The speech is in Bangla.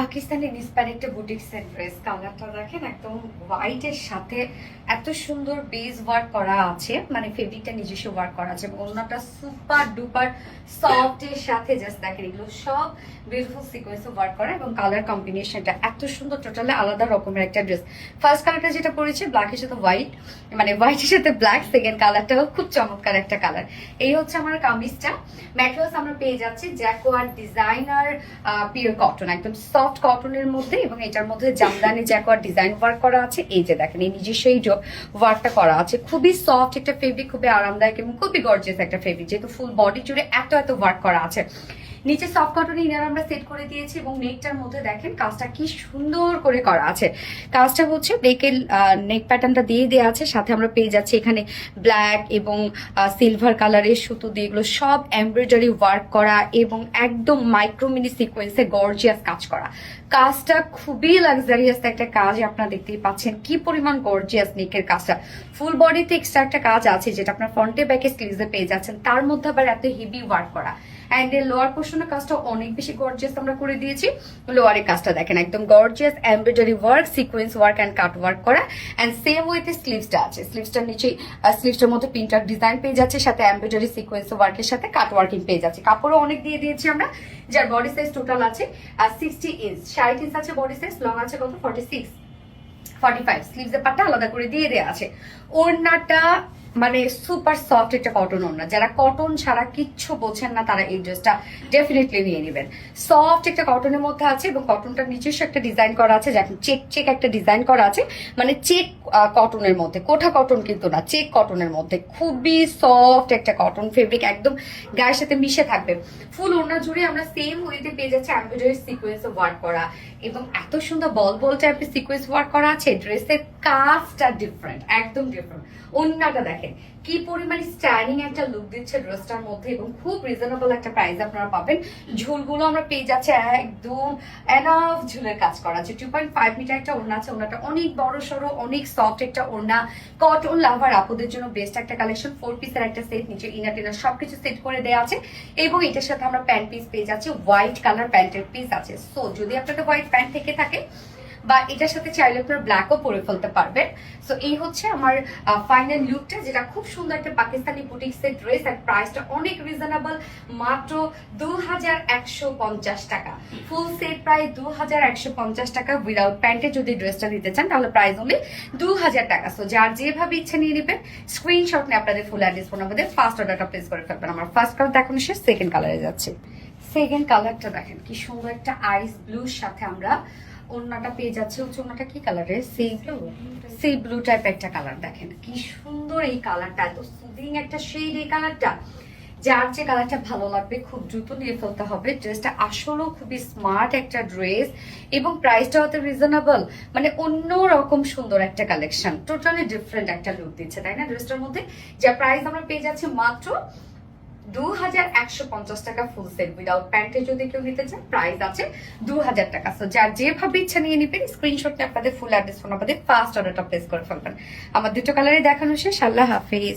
পাকিস্তানি ইন্সপায়ার্ড একটা বুটিক সেট ড্রেস, কালারটা দেখেন একদম হোয়াইটের সাথে এত সুন্দর বেজ ওয়ার্ক করা আছে, মানে ফেব্রিকটা নিজস্ব ওয়ার্ক করা আছে এবং ওড়নাটা সুপার ডুপার সফট এর সাথে জাস্ট দেখেন এগুলো সব বিউটিফুল সিকোয়েন্সে ওয়ার্ক করা এবং কালার কম্বিনেশনটা এত সুন্দর, টোটালি আলাদা রকমের একটা ড্রেস। ফার্স্ট কালারটা যেটা পরেছে ব্ল্যাকের সাথে হোয়াইট, মানে হোয়াইটের সাথে ব্ল্যাক, সেকেন্ড কালারটাও খুব চমৎকার একটা কালার। এই হচ্ছে আমার কামিজটা। ম্যাটেরিয়ালস আমরা পেয়ে যাচ্ছি জ্যাকোয়ার ডিজাইনার পিওর কটন, একদম সফট কটনের মধ্যে, এবং এটার মধ্যে জামদানি জ্যাকোয়ার ডিজাইন ওয়ার্ক করা আছে। এই যে দেখেন এই নিজস্ব এই ওয়ার্কটা করা আছে, খুবই সফট একটা ফেব্রিক, খুবই আরামদায়ক এবং খুবই গর্জিয়াস একটা ফেব্রিক, যেহেতু ফুল বডি জুড়ে এত ওয়ার্ক করা আছে। নিচে সফট কটন ইনার আমরা সেট করে দিয়েছি এবং নেকটার মধ্যে দেখেন কাজটা কি সুন্দর করে করা আছে। কাজটা হচ্ছে নেকের নেক প্যাটার্নটা দিয়ে দেওয়া আছে, সাথে আমরা পেয়ে যাচ্ছি এখানে ব্ল্যাক এবং সিলভার কালারের সুতো দিয়ে এগুলো সব এমব্রয়ডারি ওয়ার্ক করা এবং একদম মাইক্রো মিনি সিকোয়েন্সে গর্জিয়াস কাজ করা। কাজটা খুবই লাক্সারিয়াস একটা কাজ, আপনারা দেখতেই পাচ্ছেন কি পরিমাণ গর্জিয়াস নেকের কাজটা। ফুল বডিতে এক্সট্রা একটা কাজ আছে যেটা আপনার ফ্রন্টে ব্যাকে স্লিভসে পেয়ে যাচ্ছেন, তার মধ্যে আবার এত হেভি ওয়ার্ক করা। অ্যান্ড এর লোয়ার পোর্শনের কাজটা অনেক বেশি গর্জিয়াস আমরা করে দিয়েছি। লোয়ারের কাজটা দেখেন একদম gorgeous embroidery work, sequence work and cut work করা। অ্যান্ড সেম ওয়েতে স্লিভসটা আছে, স্লিভসটার নিচে স্লিভসটার মধ্যে প্রিন্টার ডিজাইন পেয়ে যাচ্ছে, সাথে এমব্রয়ডারি সিকোয়েন্স ওয়ার্কের সাথে কাট ওয়ার্কিং পেয়ে যাচ্ছে। কাপড়ও অনেক দিয়ে দিয়েছি আমরা, যার বডি সাইজ টোটাল আছে 60 ইঞ্চ, 60 ইঞ্চ আছে বডি সাইজ, লং আছে কত 46 45, স্লিভসের পাটটা আলাদা করে দিয়ে দেওয়া আছে। ওড়নাটা মানে সুপার সফট একটা কটন ওড়না, যারা কটন ছাড়া কিচ্ছু বোঝেন না তারা এই ড্রেসটা ডেফিনেটলি নিয়ে নেবেন। সফট একটা কটনের মধ্যে আছে এবং কটনটার নিজস্ব একটা ডিজাইন করা আছে, যেমন চেক একটা ডিজাইন করা আছে, মানে চেক কটনের মধ্যে, কোঠা কটন কিন্তু না, চেক কটনের মধ্যে খুবই সফট একটা কটন ফেব্রিক, একদম গায়ের সাথে মিশে থাকবে। ফুল ওড়না জুড়ে আমরা সেম ওয়েতে পেয়ে যাচ্ছি এমব্রয়ডারি সিকোয়েন্স ওয়ার্ক করা এবং এত সুন্দর বল টাইপের সিকোয়েন্স ওয়ার্ক করা আছে। ড্রেসের কাজটা ডিফারেন্ট, একদম ডিফারেন্ট। ওড়নাটা দেখেন কি পরিমাণ স্টাইলিং একটা লুক দিচ্ছে ড্রেসটার মধ্যে এবং খুব রিজনেবল একটা প্রাইস আপনারা পাবেন। ঝুলগুলো আমরা পেয়ে যাচ্ছি একদম এনাফ ঝুলের কাজ করা আছে। 2.5 মিটার একটা ওড়না আছে, ওড়নাটা অনেক বড় সড়ো, অনেক সফট একটা ওড়না। কটন লাভার আপুদের জন্য বেস্ট একটা কালেকশন। 4 পিসের একটা সেট, নিচে ইনার টিনার সবকিছু সেট করে দেওয়া আছে এবং এটার সাথে আমরা প্যান্ট পিস পেয়ে যাচ্ছি, হোয়াইট কালার প্যান্টের পিস আছে। সো যদি আপনাদের হোয়াইট প্যান্ট থেকে থাকে বা এটার সাথে চাইলে আপনার ব্ল্যাকও পরে ফেলতে পারবেন। সো এই হচ্ছে আমার ফাইনাল লুকটা, যেটা খুব সুন্দর একটা পাকিস্তানি বুটিক্সের ড্রেস। আর প্রাইসটা অনেক রিজনেবল, মাত্র 2150 টাকা। ফুল সেট প্রায় 2150 টাকা। উইদাউট প্যান্টে যদি ড্রেসটা নিতে চান তাহলে প্রাইস হলে 2000 টাকা। সো যার যেভাবে ইচ্ছা নিয়ে নেবেন, স্ক্রিনশট নিয়ে আপনাদের ফুল অ্যাড্রেস ফোন আমাদের ফার্স্ট অর্ডারটা প্লেস করে ফেলবেন। আমার ফার্স্ট কালার দেখানো শেষ, সেকেন্ড কালারে যাচ্ছে। সেকেন্ড কালারটা দেখেন কি সুন্দর একটা আইস ব্লুর সাথে আমরা ওড়নাটা পেয়ে যাচ্ছে। হচ্ছে ওড়নাটা কি কালারের, সি ব্লু টাইপ একটা কালার। দেখেন কি সুন্দর এই কালারটা, এত সুদিং একটা শেড এই কালারটা। যার যে কালারটা ভালো লাগবে খুব দ্রুত নিয়ে ফেলতে হবে। ড্রেসটা আসলেও খুবই স্মার্ট একটা ড্রেস এবং প্রাইসটা অত রিজনেবল, মানে অন্য রকম সুন্দর একটা কালেকশন, টোটালি ডিফারেন্ট একটা লুক দিচ্ছে, তাই না ড্রেসটার মধ্যে। যা প্রাইস আমরা পেয়ে যাচ্ছি মাত্র 2150 টাকা ফুল সেট। উইদাউট প্যান্টে যদি কেউ নিতে চান প্রাইস আছে 2000 টাকা। সো যার যেভাবে ইচ্ছা নিয়ে নিবেন, স্ক্রিনশট নিয়ে আপনাদের ফুল অ্যাড্রেস ফোন আমাদের ফার্স্ট অর্ডারটা প্লেস করে ফেলবেন। আমার দুটো কালারে দেখানো শেষ। আল্লাহ হাফেজ।